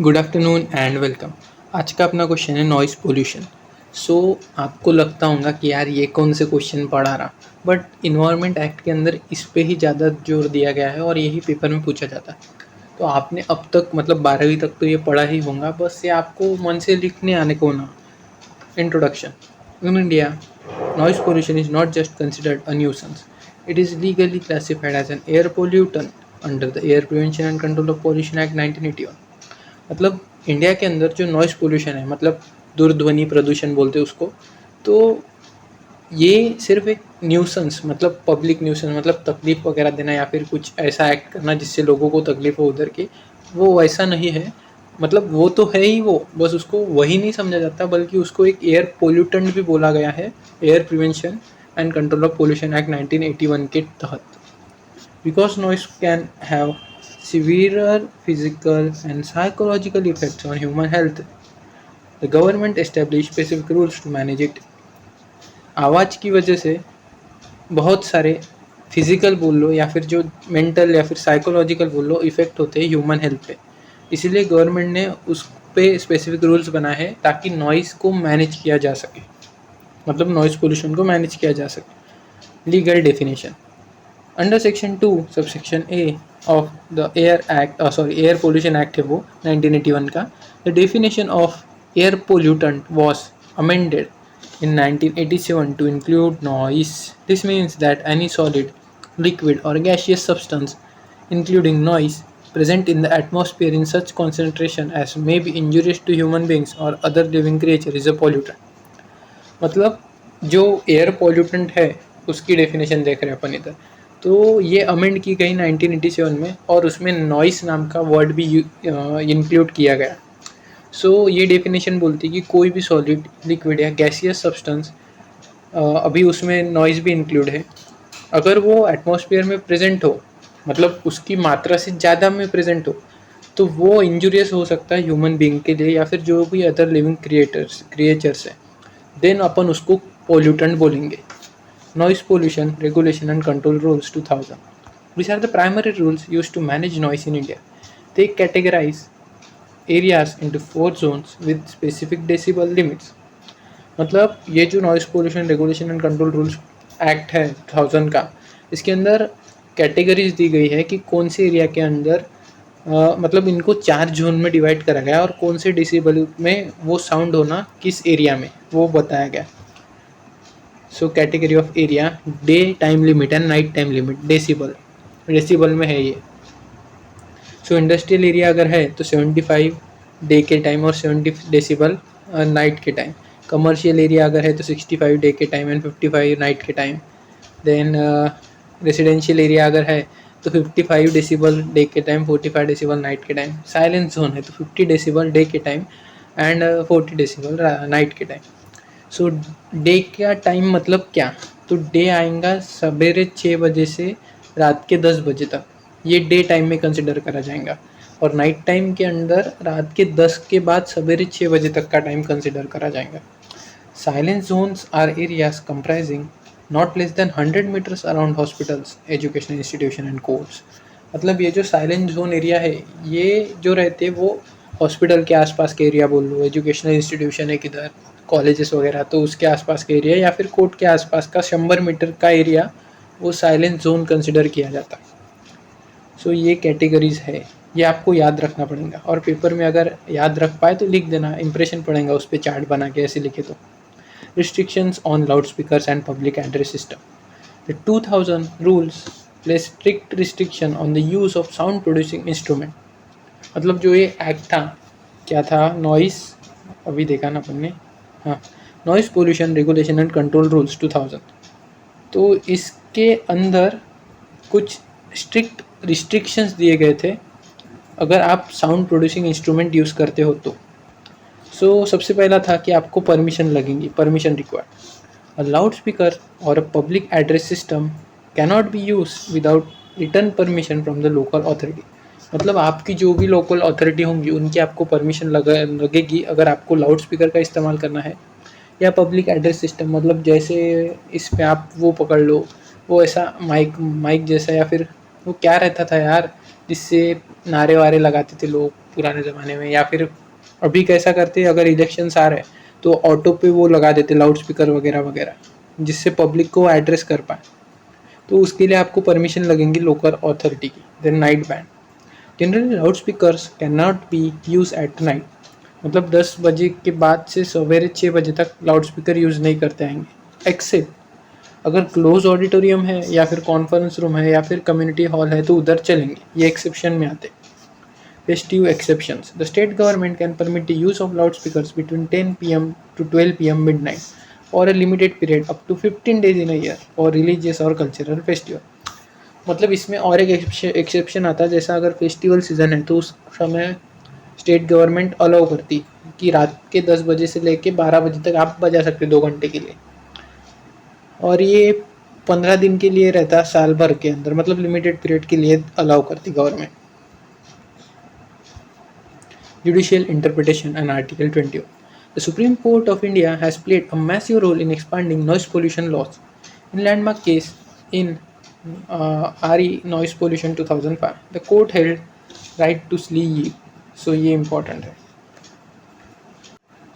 Good afternoon and welcome. आज का अपना क्वेश्चन है नॉइस पोल्यूशन। सो आपको लगता होगा कि यार ये कौन से क्वेश्चन पढ़ा रहा, बट इन्वायरमेंट एक्ट के अंदर इस पे ही ज़्यादा जोर दिया गया है और यही पेपर में पूछा जाता है। तो आपने अब तक मतलब 12वीं तक तो ये पढ़ा ही होगा, बस ये आपको मन से लिखने आने को ना। Introduction. In India, noise pollution is not just considered a nuisance, it is legally classified as an air pollutant under the Air Prevention and Control of Pollution Act 1981। मतलब इंडिया के अंदर जो नॉइस पोल्यूशन है, मतलब दूरध्वनि प्रदूषण बोलते हैं उसको, तो ये सिर्फ एक न्यूसेंस, मतलब पब्लिक न्यूसेंस, मतलब तकलीफ वगैरह देना या फिर कुछ ऐसा एक्ट करना जिससे लोगों को तकलीफ हो उधर की, वो वैसा नहीं है। मतलब वो तो है ही, वो बस उसको वही नहीं समझा जाता, बल्कि उसको एक एयर पोल्यूटेंट भी बोला गया है, air prevention and control of pollution act 1981 के तहत। Because noise can have severe physical and psychological effects on human health, the government established specific rules to manage it। आवाज़ की वजह से बहुत सारे फिजिकल बोल लो या फिर जो मेंटल या फिर साइकोलॉजिकल बोल लो इफेक्ट होते हैं ह्यूमन हेल्थ पे। इसीलिए गवर्नमेंट ने उस पे स्पेसिफिक रूल्स बनाए हैं ताकि नॉइस को मैनेज किया जा सके, मतलब नॉइस पोल्यूशन को मैनेज किया जा सके। Legal definition. Under section 2 subsection A of the air pollution act है वो 1981 का। The definition of air pollutant was amended in 1987 to include noise. This means that any solid, liquid, or gaseous substance, including noise, present in the atmosphere in such concentration as may be injurious to human beings or other living creature is a pollutant। मतलब जो air pollutant है उसकी definition देख रहे हैं अपन इधर। तो ये अमेंड की गई 1987 में और उसमें नॉइस नाम का वर्ड भी इंक्लूड किया गया। ये डेफिनेशन बोलती है कि कोई भी सॉलिड, लिक्विड या गैसियस सब्सटेंस, अभी उसमें नॉइज़ भी इंक्लूड है, अगर वो एटमॉस्फेयर में प्रेजेंट हो, मतलब उसकी मात्रा से ज़्यादा में प्रेजेंट हो, तो वो इंजूरियस हो सकता है ह्यूमन बीइंग के लिए या फिर जो भी अदर लिविंग क्रिएचर्स है। देन अपन उसको पोल्यूटेंट बोलेंगे। Noise pollution regulation and control rules 2000, which are the primary rules used to manage noise in India। They categorize areas into 4 zones with specific decibel limits। मतलब ये जो noise pollution regulation and control rules act है 2000 का, इसके अंदर categories दी गई है कि कौन से एरिया के अंदर मतलब इनको 4 जोन में डिवाइड करा गया और कौन से डिसिबल में वो साउंड होना किस एरिया में वो बताया गया। So category of area, day time limit and night time limit, decibel में है ये। सो इंडस्ट्रियल एरिया अगर है तो 75 डे के टाइम और 70 डेसिबल नाइट के टाइम। कमर्शियल एरिया अगर है तो 65 डे के टाइम एंड 55 नाइट के टाइम। देन रेसिडेंशियल एरिया अगर है तो 55 डेसिबल डे के टाइम, 45 डेसिबल नाइट के टाइम। साइलेंस जोन है तो 50 डेसिबल डे के टाइम एंड 40 डेसिबल नाइट के टाइम। सो डे का टाइम मतलब क्या, तो डे आएगा सवेरे 6 बजे से रात के 10 बजे तक, ये डे टाइम में कंसिडर करा जाएगा। और नाइट टाइम के अंदर रात के 10 के बाद सवेरे 6 बजे तक का टाइम कंसिडर करा जाएगा। Silence zones are areas comprising not less than 100 meters around hospitals, educational institution and courts. मतलब ये जो साइलेंट जोन एरिया है, ये जो रहते हैं वो हॉस्पिटल के आसपास के एरिया बोल लो, एजुकेशनल इंस्टीट्यूशन है किधर, कॉलेजेस वगैरह, तो उसके आसपास के एरिया या फिर कोर्ट के आसपास का 100 मीटर का एरिया वो साइलेंट जोन कंसिडर किया जाता है। ये कैटेगरीज है, ये आपको याद रखना पड़ेगा और पेपर में अगर याद रख पाए तो लिख देना, इंप्रेशन पड़ेगा उस पर चार्ट बना के ऐसे लिखे तो। Restrictions on loud speakers and public address system. The 2000 rules place strict restriction on the use of sound producing instrument. मतलब जो ये एक्ट था, क्या था, नॉइस, अभी देखा ना अपन ने, हाँ, noise pollution regulation and control rules 2000। तो इसके अंदर कुछ स्ट्रिक्ट रिस्ट्रिक्शंस दिए गए थे अगर आप साउंड प्रोड्यूसिंग इंस्ट्रूमेंट यूज़ करते हो तो। सबसे पहला था कि आपको परमिशन लगेंगी, permission required. A loudspeaker और a public address system cannot be use without written permission from the local authority. मतलब आपकी जो भी लोकल अथॉरिटी होंगी उनकी आपको परमिशन लगेगी अगर आपको लाउड स्पीकर का इस्तेमाल करना है या पब्लिक एड्रेस सिस्टम, मतलब जैसे इस पे आप वो पकड़ लो, वो ऐसा माइक माइक जैसा, या फिर वो क्या रहता था यार जिससे नारे वारे लगाते थे लोग, पुराने ज़माने में, या फिर अभी कैसा करते हैं, अगर इलेक्शंस आ रहे हैं तो ऑटो पे वो लगा देते लाउड स्पीकर वगैरह वगैरह, जिससे पब्लिक को एड्रेस कर पाए। तो उसके लिए आपको परमिशन लगेंगी लोकल अथॉरिटी की। Then night band, generally loud speakers can not be use at night, मतलब 10 बजे के बाद से सवेरे 6 बजे तक लाउड स्पीकर यूज़ नहीं करते आएंगे, एक्सेप्ट अगर क्लोज ऑडिटोरियम है या फिर कॉन्फ्रेंस रूम है या फिर कम्युनिटी हॉल है तो उधर चलेंगे, ये एक्सेप्शन में आते। Festive exceptions, the state government can permit the use of loud speakers between 10 PM to 12 PM midnight और a limited period up to 15 days in a year और रिलीजियस और कल्चरल फेस्टिवल। मतलब इसमें और एक एक्सेप्शन आता है, जैसा अगर फेस्टिवल सीजन है तो उस समय स्टेट गवर्नमेंट अलाउ करती कि रात के 10 बजे से लेके 12 बजे तक आप बजा सकते 2 घंटे के लिए, और ये 15 दिन के लिए रहता साल भर के अंदर, मतलब लिमिटेड पीरियड के लिए अलाउ करती government. Judicial interpretation and Article 21. The Supreme Court of India has played a massive role in expanding noise pollution laws. In landmark case in RE Noise Pollution 2005, the court held right to sleep. So ये important है।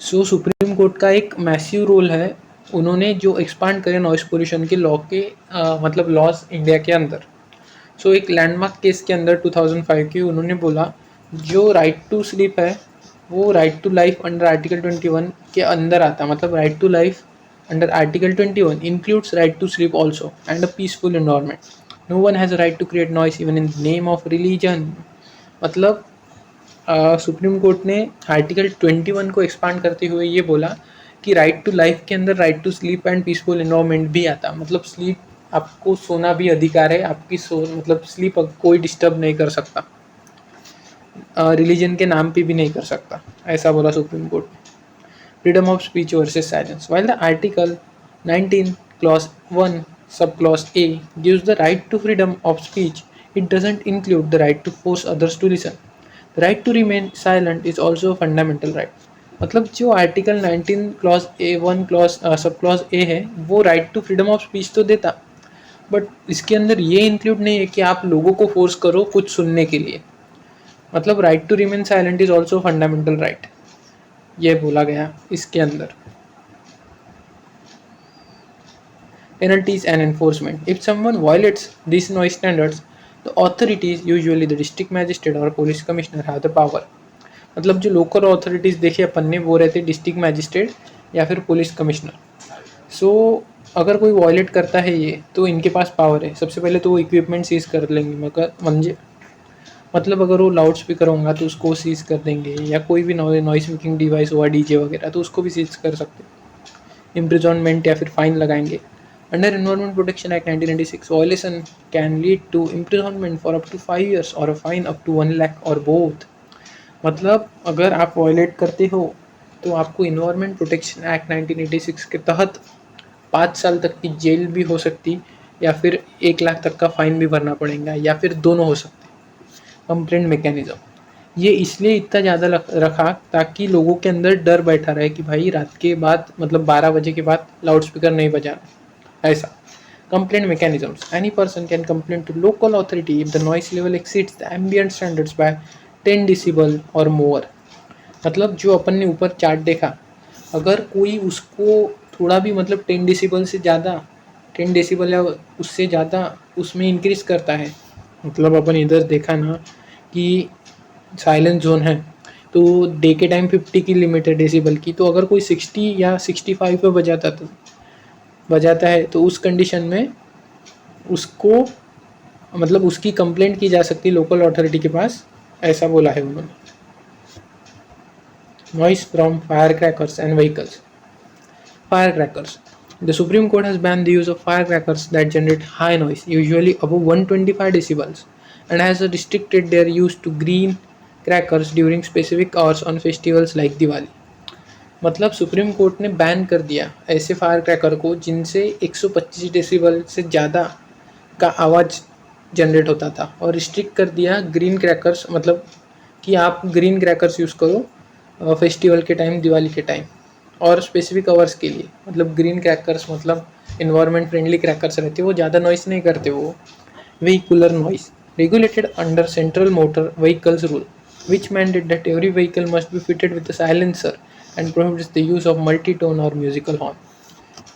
सो supreme court का एक massive role है, उन्होंने जो expand करे noise pollution के law के मतलब लॉज इंडिया के अंदर। सो एक लैंडमार्क केस के अंदर 2005 की उन्होंने बोला जो राइट टू स्लीप है वो right to life under article 21 के अंदर आता, मतलब right to life under article 21 includes right to sleep also and a peaceful environment. No one has a right to create noise even in the name of religion. मतलब supreme court ने article 21 को expand करते हुए ये बोला कि right to life के अंदर right to sleep and peaceful environment भी आता, मतलब स्लीप, आपको सोना भी अधिकार है, आपकी मतलब स्लीप कोई डिस्टर्ब नहीं कर सकता, रिलीजन के नाम पे भी नहीं कर सकता, ऐसा बोला supreme court. Freedom of speech versus silence, while the article 19 clause 1 subclause A gives the right to freedom of speech, it doesn't include the right to force others to listen. The right to remain silent is also a fundamental right. मतलब जो article 19 clause A 1 clause sub clause A है वो right to freedom of speech तो देता, but इसके अंदर ये include नहीं है कि आप लोगों को फोर्स करो कुछ सुनने के लिए। मतलब right to remain silent is also fundamental right, ये बोला गया इसके अंदर। Penalties and enforcement. If someone violates these noise standards, the authorities, usually the district magistrate or police commissioner, have the power. मतलब जो लोकल अथॉरिटीज़ देखे अपन ने वो रहते डिस्ट्रिक्ट मैजिस्ट्रेट या फिर पुलिस कमिश्नर। सो अगर कोई वॉयलेट करता है ये तो इनके पास पावर है, सबसे पहले तो वो इक्विपमेंट सीज कर लेंगे, मगर मंजे मतलब अगर वो लाउड स्पीकर होगा तो उसको सीज कर देंगे, या कोई भी नॉइस मेकिंग डिवाइस हुआ डीजे वगैरह तो उसको भी सीज कर सकते हैं। इम्प्रिजॉनमेंट या फिर फाइन लगाएंगे। Under Environment Protection Act 1996, violation can lead to imprisonment for up to 5 years or a fine up to 1 lakh or both. मतलब अगर आप वायलेट करते हो तो आपको इन्वायरमेंट प्रोटेक्शन एक्ट 1986 के तहत 5 साल तक की जेल भी हो सकती, या फिर 1 लाख तक का फाइन भी भरना पड़ेगा, या फिर दोनों हो सकते। कंप्लेंट मैकेनिज्म, ये इसलिए इतना ज़्यादा रखा ताकि लोगों के अंदर डर बैठा रहे कि भाई रात के बाद मतलब 12 बजे के बाद लाउड स्पीकर नहीं बजाना, ऐसा। Complaint mechanisms, any person can complain to local authority if the noise level exceeds the ambient standards by 10 decibel or more. मतलब जो अपन ने ऊपर चार्ट देखा, अगर कोई उसको थोड़ा भी मतलब 10 डेसिबल से ज़्यादा, 10 डेसिबल या उससे ज़्यादा उसमें इंक्रीज करता है, मतलब अपन इधर देखा ना कि साइलेंस जोन है तो डे के टाइम 50 की लिमिट है डेसिबल की, तो अगर कोई 60 या 65 पे बजाता है तो उस कंडीशन में उसको मतलब उसकी कंप्लेंट की जा सकती है लोकल अथॉरिटी के पास, ऐसा बोला है उन्होंने। Noise from fire crackers and vehicles. Fire crackers, the supreme court has ban the use of fire crackers that generate high noise usually above 125 decibels and has restricted their use to green crackers during specific hours on festivals like Diwali. मतलब supreme court ने ban कर दिया ऐसे fire cracker को जिनसे 125 decibel से ज़्यादा का आवाज़ जनरेट होता था, और रिस्ट्रिक्ट कर दिया ग्रीन क्रैकर्स, मतलब कि आप ग्रीन क्रैकर्स यूज़ करो फेस्टिवल के टाइम, दिवाली के टाइम और स्पेसिफिक आवर्स के लिए। मतलब ग्रीन क्रैकर्स मतलब इन्वायरमेंट फ्रेंडली क्रैकर्स रहते, वो ज़्यादा नॉइस नहीं करते वो। Vehicular noise, regulated under central motor vehicles rule. which mandate that every vehicle must be fitted with a silencer and prohibits the use of multi-tone or musical horn.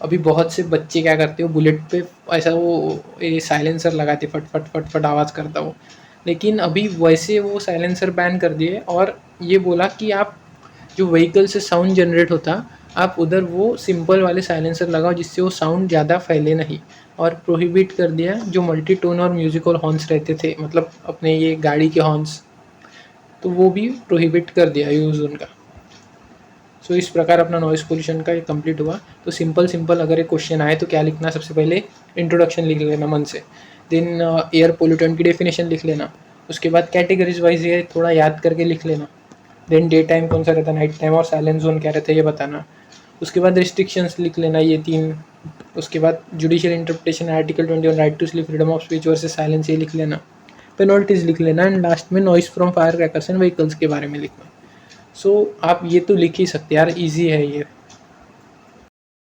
अभी बहुत से बच्चे क्या करते हो बुलेट पे ऐसा वो ये साइलेंसर लगाते फट फट फट फट आवाज़ करता वो, लेकिन अभी वैसे वो साइलेंसर बैन कर दिए और ये बोला कि आप जो व्हीकल से साउंड जनरेट होता आप उधर वो सिंपल वाले साइलेंसर लगाओ जिससे वो साउंड ज़्यादा फैले नहीं, और प्रोहिबिट कर दिया जो मल्टी टोन और म्यूजिकल हॉर्न्स रहते थे, मतलब अपने ये गाड़ी के हॉर्न्स, तो वो भी प्रोहिबिट कर दिया यूज़ उनका। सो इस प्रकार अपना नॉइज़ पोल्यूशन का ये कंप्लीट हुआ। तो सिंपल सिंपल अगर एक क्वेश्चन आए तो क्या लिखना, सबसे पहले इंट्रोडक्शन लिख लेना मन से, देन एयर पोल्यूटेंट की डेफिनेशन लिख लेना, उसके बाद कैटेगरीज वाइज ये थोड़ा याद करके लिख लेना, देन डे टाइम कौन सा रहता है, नाइट टाइम और साइलेंस जोन क्या रहता है ये बताना, उसके बाद रिस्ट्रिक्शंस लिख लेना ये 3, उसके बाद judicial interpretation article 21 right to sleep freedom of speech versus silence ये लिख लेना, पेनल्टीज लिख लेना, एंड लास्ट में noise from fire crackers and vehicles के बारे में लिखना। सो आप ये तो लिख ही सकते यार, इजी है ये।